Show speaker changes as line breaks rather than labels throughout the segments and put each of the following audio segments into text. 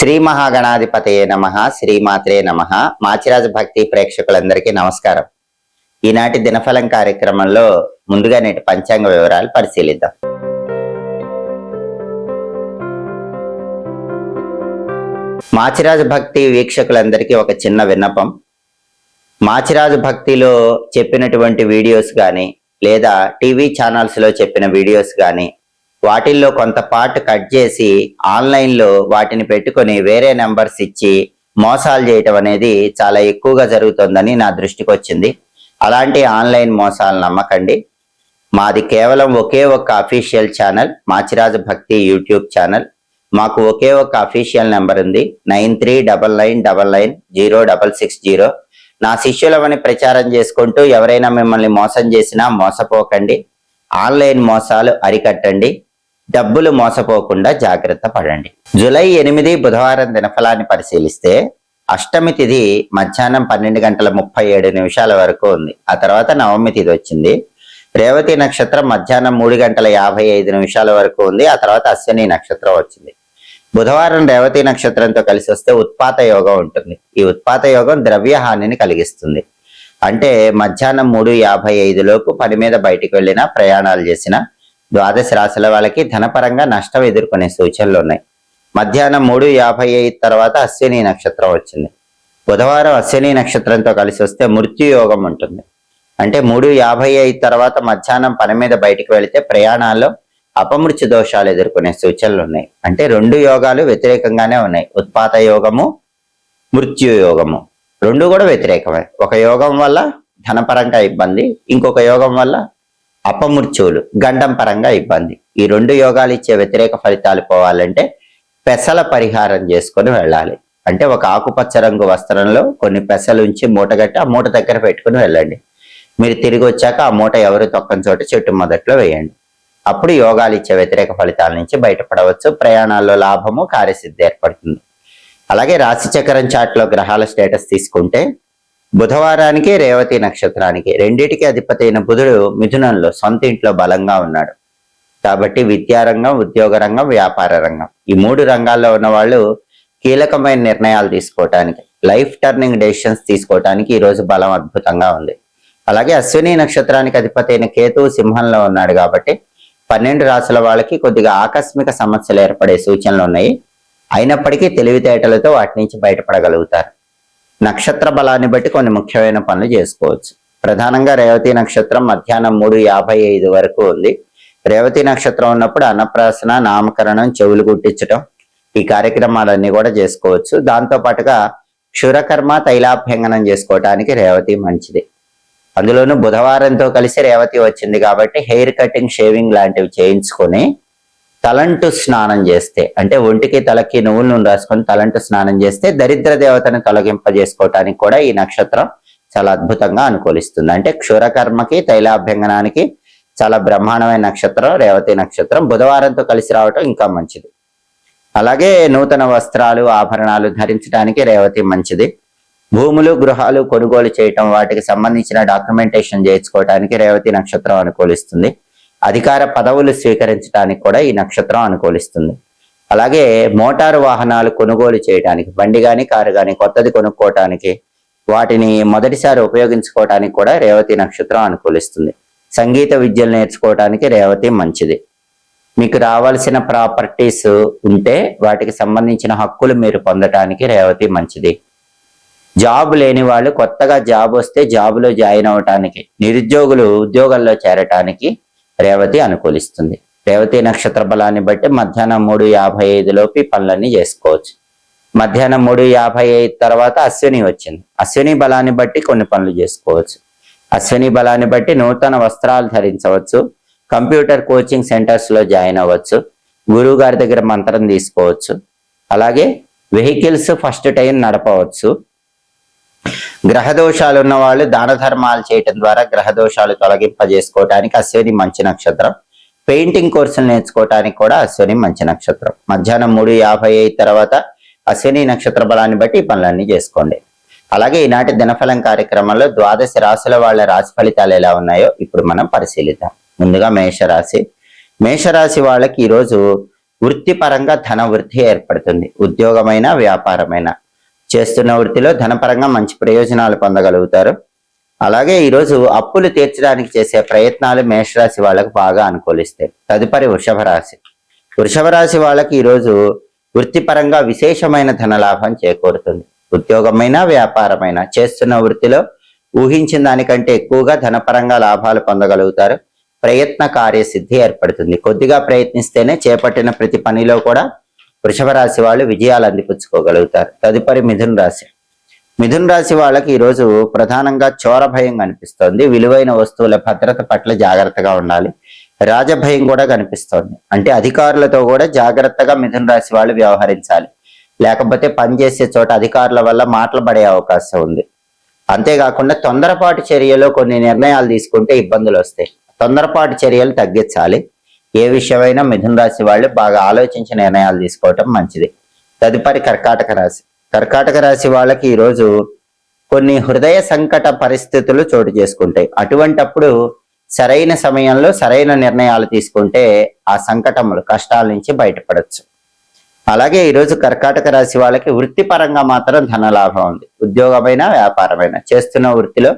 శ్రీ మహాగణాధిపతయే నమః, శ్రీమాత్రే నమః. మాచిరాజు భక్తి ప్రేక్షకులందరికీ నమస్కారం. ఈనాటి దినఫలం కార్యక్రమంలో ముందుగా నేటి పంచాంగ వివరాలు పరిశీలిద్దాం. మాచిరాజు భక్తి వీక్షకులందరికీ ఒక చిన్న విన్నపం. మాచిరాజు భక్తిలో చెప్పినటువంటి వీడియోస్ కానీ లేదా టీవీ ఛానల్స్ లో చెప్పిన వీడియోస్ కానీ వాటిల్లో కొంత పార్ట్ కట్ చేసి ఆన్లైన్లో వాటిని పెట్టుకొని వేరే నెంబర్స్ ఇచ్చి మోసాలు చేయటం అనేది చాలా ఎక్కువగా జరుగుతుందని నా దృష్టికి వచ్చింది. అలాంటి ఆన్లైన్ మోసాలు నమ్మకండి. మాది కేవలం ఒకే ఒక్క అఫీషియల్ ఛానల్, మాచిరాజు భక్తి యూట్యూబ్ ఛానల్. మాకు ఒకే ఒక్క అఫీషియల్ నెంబర్ ఉంది, 9399990660. నా శిష్యులమని ప్రచారం చేసుకుంటూ ఎవరైనా మిమ్మల్ని మోసం చేసినా మోసపోకండి. ఆన్లైన్ మోసాలు అరికట్టండి. డబ్బులు మోసపోకుండా జాగ్రత్త పడండి. జూలై 8 బుధవారం దినఫలాన్ని పరిశీలిస్తే అష్టమి తిథి మధ్యాహ్నం 12:37 వరకు ఉంది. ఆ తర్వాత నవమి తిథి వచ్చింది. రేవతి నక్షత్రం మధ్యాహ్నం 3:55 వరకు ఉంది. ఆ తర్వాత అశ్విని నక్షత్రం వచ్చింది. బుధవారం రేవతి నక్షత్రంతో కలిసి వస్తే ఉత్పాత యోగం ఉంటుంది. ఈ ఉత్పాత యోగం ద్రవ్య హానిని కలిగిస్తుంది. అంటే మధ్యాహ్నం 3:55 లోపు పని మీద బయటికి వెళ్ళినా, ప్రయాణాలు చేసినా ద్వాదశ రాశుల వాళ్ళకి ధనపరంగా నష్టం ఎదుర్కొనే సూచనలు ఉన్నాయి. మధ్యాహ్నం 3:55 తర్వాత అశ్విని నక్షత్రం వచ్చింది. బుధవారం అశ్విని నక్షత్రంతో కలిసి వస్తే మృత్యు యోగం ఉంటుంది. అంటే 3:55 తర్వాత మధ్యాహ్నం పని మీద బయటికి వెళితే ప్రయాణాల్లో అపమృత్యు దోషాలు ఎదుర్కొనే సూచనలు ఉన్నాయి. అంటే రెండు యోగాలు వ్యతిరేకంగానే ఉన్నాయి. ఉత్పాత యోగము, మృత్యు యోగము రెండు కూడా వ్యతిరేకమే. ఒక యోగం వల్ల ధనపరంగా ఇబ్బంది, ఇంకొక యోగం వల్ల అపమృత్యువులు, గండం పరంగా ఇబ్బంది. ఈ రెండు యోగాలు ఇచ్చే వ్యతిరేక ఫలితాలు పోవాలంటే పెసల పరిహారం చేసుకొని వెళ్ళాలి. అంటే ఒక ఆకుపచ్చ రంగు వస్త్రంలో కొన్ని పెసలు ఉంచి మూటగట్టి ఆ మూట దగ్గర పెట్టుకుని వెళ్ళండి. మీరు తిరిగి వచ్చాక ఆ మూట ఎవరు తొక్కని చోట చెట్టు మొదట్లో వేయండి. అప్పుడు యోగాలు ఇచ్చే వ్యతిరేక ఫలితాల నుంచి బయటపడవచ్చు. ప్రయాణాల్లో లాభము, కార్యసిద్ధి ఏర్పడుతుంది. అలాగే రాశి చక్రం చాట్లో గ్రహాల స్టేటస్ తీసుకుంటే బుధవారానికి రేవతి నక్షత్రానికి రెండిటికి అధిపతి అయిన బుధుడు మిథునంలో సొంత ఇంట్లో బలంగా ఉన్నాడు. కాబట్టి విద్యారంగం, ఉద్యోగ రంగం, వ్యాపార రంగం ఈ మూడు రంగాల్లో ఉన్న వాళ్ళు కీలకమైన నిర్ణయాలు తీసుకోవటానికి, లైఫ్ టర్నింగ్ డెసిషన్స్ తీసుకోవటానికి ఈ రోజు బలం అద్భుతంగా ఉంది. అలాగే అశ్విని నక్షత్రానికి అధిపతి అయిన కేతువు సింహంలో ఉన్నాడు కాబట్టి 12 రాశుల వాళ్ళకి కొద్దిగా ఆకస్మిక సమస్యలు ఏర్పడే సూచనలు ఉన్నాయి. అయినప్పటికీ తెలివితేటలతో వాటి నుంచి బయటపడగలుగుతారు. నక్షత్ర బలాన్ని బట్టి కొన్ని ముఖ్యమైన పనులు చేసుకోవచ్చు. ప్రధానంగా రేవతి నక్షత్రం మధ్యాహ్నం 3:55 వరకు ఉంది. రేవతి నక్షత్రం ఉన్నప్పుడు అన్నప్రాసన, నామకరణం, చెవులు గుట్టించటం ఈ కార్యక్రమాలన్నీ కూడా చేసుకోవచ్చు. దాంతో పాటుగా క్షురకర్మ, తైలాభ్యంగనం చేసుకోవటానికి రేవతి మంచిది. అందులోనూ బుధవారంతో కలిసి రేవతి వచ్చింది కాబట్టి హెయిర్ కటింగ్, షేవింగ్ లాంటివి చేయించుకొని తలంటు స్నానం చేస్తే, అంటే ఒంటికి తలకి నువ్వుల నూనె రాసుకొని తలంటు స్నానం చేస్తే దరిద్ర దేవతను తొలగింపజేసుకోవటానికి కూడా ఈ నక్షత్రం చాలా అద్భుతంగా అనుకూలిస్తుంది. అంటే క్షురకర్మకి, తైలాభ్యంగనానికి చాలా బ్రహ్మాండమైన నక్షత్రం రేవతి నక్షత్రం. బుధవారంతో కలిసి రావటం ఇంకా మంచిది. అలాగే నూతన వస్త్రాలు, ఆభరణాలు ధరించడానికి రేవతి మంచిది. భూములు, గృహాలు కొనుగోలు చేయటం, వాటికి సంబంధించిన డాక్యుమెంటేషన్ చేయించుకోవటానికి రేవతి నక్షత్రం అనుకూలిస్తుంది. అధికార పదవులు స్వీకరించడానికి కూడా ఈ నక్షత్రం అనుకూలిస్తుంది. అలాగే మోటారు వాహనాలు కొనుగోలు చేయడానికి, బండి కానీ కారు కానీ కొత్తది కొనుక్కోవటానికి, వాటిని మొదటిసారి ఉపయోగించుకోవటానికి కూడా రేవతి నక్షత్రం అనుకూలిస్తుంది. సంగీత విద్యలు నేర్చుకోవటానికి రేవతి మంచిది. మీకు రావాల్సిన ప్రాపర్టీస్ ఉంటే వాటికి సంబంధించిన హక్కులు మీరు పొందటానికి రేవతి మంచిది. జాబ్ లేని వాళ్ళు కొత్తగా జాబ్ వస్తే జాబులో జాయిన్ అవటానికి, నిరుద్యోగులు ఉద్యోగాల్లో చేరటానికి రేవతి అనుకూలిస్తుంది. రేవతి నక్షత్ర బలాన్ని బట్టి మధ్యాహ్నం 3:55 లోపు పనులన్నీ చేసుకోవచ్చు. మధ్యాహ్నం 3:55 తర్వాత అశ్విని వచ్చింది. అశ్విని బలాన్ని బట్టి కొన్ని పనులు చేసుకోవచ్చు. అశ్విని బలాన్ని బట్టి నూతన వస్త్రాలు ధరించవచ్చు, కంప్యూటర్ కోచింగ్ సెంటర్స్ లో జాయిన్ అవ్వచ్చు, గురువు గారి దగ్గర మంత్రం తీసుకోవచ్చు. అలాగే వెహికల్స్ ఫస్ట్ టైం నడపవచ్చు. గ్రహదోషాలు ఉన్న వాళ్ళు దాన ధర్మాలు చేయటం ద్వారా గ్రహదోషాలు తొలగింపజేసుకోవటానికి అశ్విని మంచి నక్షత్రం. పెయింటింగ్ కోర్సులు నేర్చుకోవటానికి కూడా అశ్విని మంచి నక్షత్రం. మధ్యాహ్నం 3:55 తర్వాత అశ్విని నక్షత్ర బలాన్ని బట్టి ఈ పనులన్నీ చేసుకోండి. అలాగే ఈనాటి దినఫలం కార్యక్రమంలో ద్వాదశ రాశుల వాళ్ళ రాశి ఫలితాలు ఎలా ఉన్నాయో ఇప్పుడు మనం పరిశీలిద్దాం. ముందుగా మేషరాశి. మేషరాశి వాళ్ళకి ఈరోజు వృత్తిపరంగా ధన వృద్ధి ఏర్పడుతుంది. ఉద్యోగమైన వ్యాపారమైన చేస్తున్న వృత్తిలో ధనపరంగా మంచి ప్రయోజనాలు పొందగలుగుతారు. అలాగే ఈరోజు అప్పులు తీర్చడానికి చేసే ప్రయత్నాలు మేషరాశి వాళ్ళకు బాగా అనుకూలిస్తాయి. తదుపరి వృషభ రాశి. వృషభ రాశి వాళ్ళకి ఈరోజు వృత్తిపరంగా విశేషమైన ధనలాభం చేకూరుతుంది. ఉద్యోగమైన వ్యాపారమైన చేస్తున్న వృత్తిలో ఊహించిన దానికంటే ఎక్కువగా ధనపరంగా లాభాలు పొందగలుగుతారు. ప్రయత్న కార్యసిద్ధి ఏర్పడుతుంది. కొద్దిగా ప్రయత్నిస్తేనే చేపట్టిన ప్రతి పనిలో కూడా వృషభ రాశి వాళ్ళు విజయాలు అందిపుచ్చుకోగలుగుతారు. తదుపరి మిథున రాశి. మిథున రాశి వాళ్ళకి ఈరోజు ప్రధానంగా చోర భయం కనిపిస్తోంది. విలువైన వస్తువుల భద్రత పట్ల జాగ్రత్తగా ఉండాలి. రాజభయం కూడా కనిపిస్తోంది. అంటే అధికారులతో కూడా జాగ్రత్తగా మిథున రాశి వాళ్ళు వ్యవహరించాలి. లేకపోతే పనిచేసే చోట అధికారుల వల్ల మాటలు పడే అవకాశం ఉంది. అంతేకాకుండా తొందరపాటు చర్యలో కొన్ని నిర్ణయాలు తీసుకుంటే ఇబ్బందులు వస్తాయి. తొందరపాటు చర్యలు తగ్గించాలి. ఏ విషయమైనా మిథున రాశి వాళ్ళు బాగా ఆలోచించి నిర్ణయాలు తీసుకోవటం మంచిది. తదుపరి కర్కాటక రాశి. కర్కాటక రాశి వాళ్ళకి ఈరోజు కొన్ని హృదయ సంకట పరిస్థితులు చోటు చేసుకుంటాయి. అటువంటప్పుడు సరైన సమయంలో సరైన నిర్ణయాలు తీసుకుంటే ఆ సంకటములు కష్టాల నుంచి బయటపడవచ్చు. అలాగే ఈరోజు కర్కాటక రాశి వాళ్ళకి వృత్తిపరంగా మాత్రం ధనలాభం ఉంది. ఉద్యోగమైన వ్యాపారమైన చేస్తున్న వృత్తిలో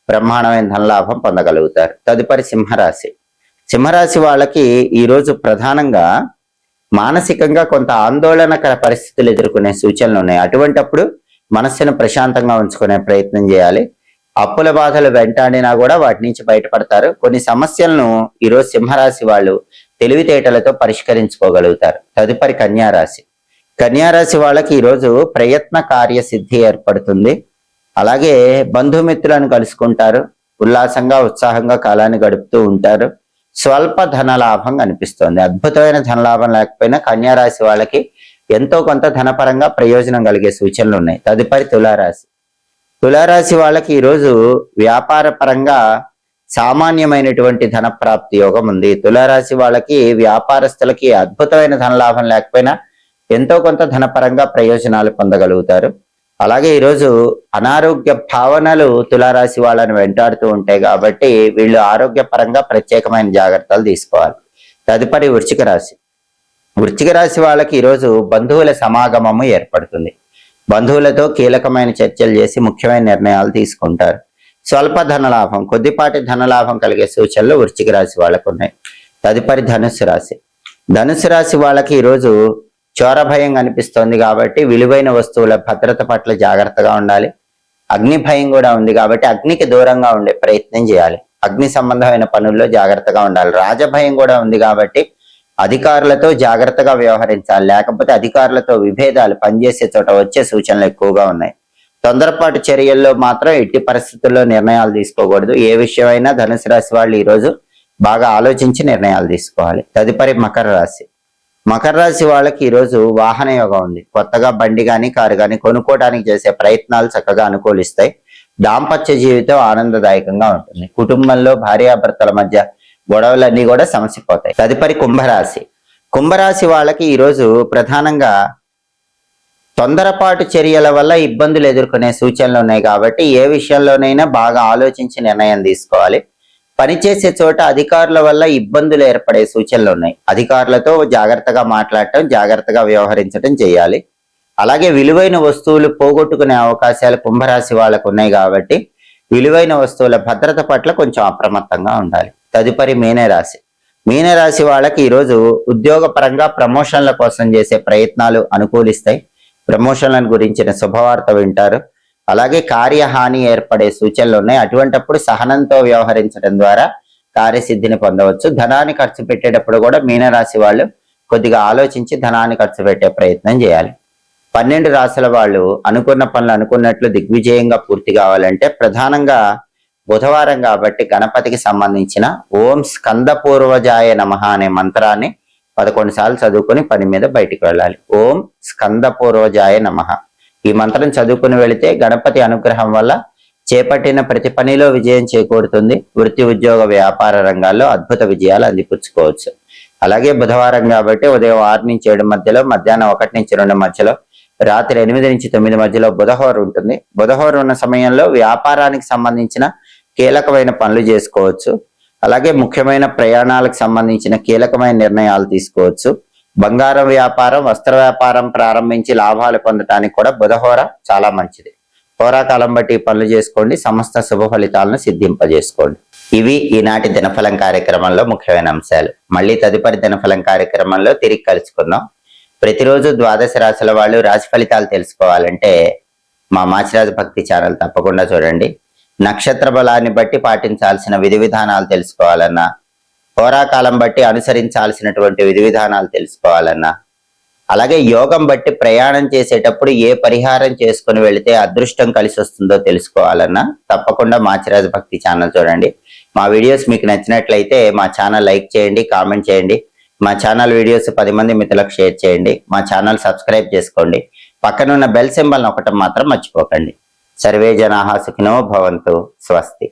బ్రహ్మాండమైన ధనలాభం పొందగలుగుతారు. తదుపరి సింహరాశి. సింహరాశి వాళ్ళకి ఈరోజు ప్రధానంగా మానసికంగా కొంత ఆందోళనకర పరిస్థితులు ఎదుర్కొనే సూచనలు ఉన్నాయి. అటువంటప్పుడు మనస్సును ప్రశాంతంగా ఉంచుకునే ప్రయత్నం చేయాలి. అప్పుల బాధలు వెంటాడినా కూడా వాటి నుంచి బయటపడతారు. కొన్ని సమస్యలను ఈరోజు సింహరాశి వాళ్ళు తెలివితేటలతో పరిష్కరించుకోగలుగుతారు. తదుపరి కన్యారాశి. కన్యారాశి వాళ్ళకి ఈరోజు ప్రయత్న కార్యసిద్ధి ఏర్పడుతుంది. అలాగే బంధుమిత్రులను కలుసుకుంటారు. ఉల్లాసంగా ఉత్సాహంగా కాలాన్ని గడుపుతూ ఉంటారు. స్వల్ప ధనలాభం కనిపిస్తోంది. అద్భుతమైన ధనలాభం లేకపోయినా కన్యారాశి వాళ్ళకి ఎంతో కొంత ధనపరంగా ప్రయోజనం కలిగే సూచనలు ఉన్నాయి. తదుపరి తులారాశి. తులారాశి వాళ్ళకి ఈరోజు వ్యాపార పరంగా సామాన్యమైనటువంటి ధన ప్రాప్తి యోగం ఉంది. తులారాశి వాళ్ళకి వ్యాపారస్తులకి అద్భుతమైన ధనలాభం లేకపోయినా ఎంతో కొంత ధనపరంగా ప్రయోజనాలు పొందగలుగుతారు. అలాగే ఈరోజు అనారోగ్య భావనలు తులారాశి వాళ్ళని వెంటాడుతూ ఉంటాయి కాబట్టి వీళ్ళు ఆరోగ్యపరంగా ప్రత్యేకమైన జాగ్రత్తలు తీసుకోవాలి. తదుపరి వృశ్చిక రాశి. వృశ్చిక రాశి వాళ్ళకి ఈరోజు బంధువుల సమాగమము ఏర్పడుతుంది. బంధువులతో కీలకమైన చర్చలు చేసి ముఖ్యమైన నిర్ణయాలు తీసుకుంటారు. స్వల్ప ధనలాభం, కొద్దిపాటి ధనలాభం కలిగే సూచనలు వృశ్చిక రాశి వాళ్ళకు ఉన్నాయి. తదుపరి ధనుస్సు రాశి. ధనుస్సు రాశి వాళ్ళకి ఈరోజు చోర భయం కనిపిస్తోంది కాబట్టి విలువైన వస్తువుల భద్రత పట్ల జాగ్రత్తగా ఉండాలి. అగ్ని భయం కూడా ఉంది కాబట్టి అగ్నికి దూరంగా ఉండే ప్రయత్నం చేయాలి. అగ్ని సంబంధమైన పనుల్లో జాగ్రత్తగా ఉండాలి. రాజభయం కూడా ఉంది కాబట్టి అధికారులతో జాగ్రత్తగా వ్యవహరించాలి. లేకపోతే అధికారులతో విభేదాలు పనిచేసే చోట వచ్చే సూచనలు ఎక్కువగా ఉన్నాయి. తొందరపాటు చర్యల్లో మాత్రం ఎట్టి పరిస్థితుల్లో నిర్ణయాలు తీసుకోకూడదు. ఏ విషయమైనా ధనుసు రాశి వాళ్ళు ఈరోజు బాగా ఆలోచించి నిర్ణయాలు తీసుకోవాలి. తదుపరి మకర రాశి. మకర రాశి వాళ్ళకి ఈరోజు వాహన యోగం ఉంది. కొత్తగా బండి కానీ కారు కానీ కొనుక్కోవడానికి చేసే ప్రయత్నాలు చక్కగా అనుకూలిస్తాయి. దాంపత్య జీవితం ఆనందదాయకంగా ఉంటుంది. కుటుంబంలో భార్యాభర్తల మధ్య గొడవలన్నీ కూడా సమసిపోతాయి. తదుపరి కుంభరాశి. కుంభరాశి వాళ్ళకి ఈరోజు ప్రధానంగా తొందరపాటు చర్యల వల్ల ఇబ్బందులు ఎదుర్కొనే సూచనలు ఉన్నాయి కాబట్టి ఏ విషయంలోనైనా బాగా ఆలోచించి నిర్ణయం తీసుకోవాలి. పనిచేసే చోట అధికారుల వల్ల ఇబ్బందులు ఏర్పడే సూచనలు ఉన్నాయి. అధికారులతో జాగ్రత్తగా మాట్లాడటం, జాగ్రత్తగా వ్యవహరించడం చేయాలి. అలాగే విలువైన వస్తువులు పోగొట్టుకునే అవకాశాలు కుంభరాశి వాళ్ళకు ఉన్నాయి కాబట్టి విలువైన వస్తువుల భద్రత పట్ల కొంచెం అప్రమత్తంగా ఉండాలి. తదుపరి మీనరాశి. మీనరాశి వాళ్ళకి ఈరోజు ఉద్యోగ పరంగా ప్రమోషన్ల కోసం చేసే ప్రయత్నాలు అనుకూలిస్తాయి. ప్రమోషన్లను గురించిన శుభవార్త వింటారు. అలాగే కార్యహాని ఏర్పడే సూచనలు ఉన్నాయి. అటువంటప్పుడు సహనంతో వ్యవహరించడం ద్వారా కార్యసిద్ధిని పొందవచ్చు. ధనాన్ని ఖర్చు పెట్టేటప్పుడు కూడా మీనరాశి వాళ్ళు కొద్దిగా ఆలోచించి ధనాన్ని ఖర్చు పెట్టే ప్రయత్నం చేయాలి. 12 రాశుల వాళ్ళు అనుకున్న పనులు అనుకున్నట్లు దిగ్విజయంగా పూర్తి కావాలంటే ప్రధానంగా బుధవారం కాబట్టి గణపతికి సంబంధించిన ఓం స్కంద పూర్వజాయ నమః అనే మంత్రాన్ని 11 సార్లు చదువుకొని పని మీద బయటికి వెళ్ళాలి. ఓం స్కంద పూర్వజాయ నమః. ఈ మంత్రం చదువుకుని వెళితే గణపతి అనుగ్రహం వల్ల చేపట్టిన ప్రతి పనిలో విజయం చేకూరుతుంది. వృత్తి ఉద్యోగ వ్యాపార రంగాల్లో అద్భుత విజయాలు అందిపుచ్చుకోవచ్చు. అలాగే బుధవారం కాబట్టి ఉదయం 6 నుంచి 7 మధ్యలో, మధ్యాహ్నం 1 నుంచి 2 మధ్యలో, రాత్రి 8 నుంచి 9 మధ్యలో బుధహోర ఉంటుంది. బుధహోర ఉన్న సమయంలో వ్యాపారానికి సంబంధించిన కీలకమైన పనులు చేసుకోవచ్చు. అలాగే ముఖ్యమైన ప్రయాణాలకు సంబంధించిన కీలకమైన నిర్ణయాలు తీసుకోవచ్చు. బంగారం వ్యాపారం, వస్త్ర వ్యాపారం ప్రారంభించి లాభాలు పొందడానికి కూడా బుధహోర చాలా మంచిది. హోరాకాలం బట్టి పనులు చేసుకోండి, సమస్త శుభ ఫలితాలను సిద్ధింపజేసుకోండి. ఇవి ఈనాటి దినఫలం కార్యక్రమంలో ముఖ్యమైన అంశాలు. మళ్ళీ తదుపరి దినఫలం కార్యక్రమంలో తిరిగి కలుసుకుందాం. ప్రతిరోజు ద్వాదశ రాశుల వాళ్ళు రాశి ఫలితాలు తెలుసుకోవాలంటే మా మాచిరాజు భక్తి ఛానల్ తప్పకుండా చూడండి. నక్షత్ర బలాన్ని బట్టి పాటించాల్సిన విధి విధానాలు తెలుసుకోవాలన్నా, హోరాకాలం బట్టి అనుసరించాల్సినటువంటి విధి విధానాలు తెలుసుకోవాలన్నా, అలాగే యోగం బట్టి ప్రయాణం చేసేటప్పుడు ఏ పరిహారం చేసుకుని వెళితే అదృష్టం కలిసి వస్తుందో తెలుసుకోవాలన్నా తప్పకుండా మాచిరాజు భక్తి ఛానల్ చూడండి. మా వీడియోస్ మీకు నచ్చినట్లయితే మా ఛానల్ లైక్ చేయండి, కామెంట్ చేయండి. మా ఛానల్ వీడియోస్ 10 మంది మిత్రులకు షేర్ చేయండి. మా ఛానల్ సబ్స్క్రైబ్ చేసుకోండి. పక్కనున్న బెల్ సింబల్ నొక్కటం మాత్రం మర్చిపోకండి. సర్వే జనాః సుఖినో భవంతు. స్వస్తి.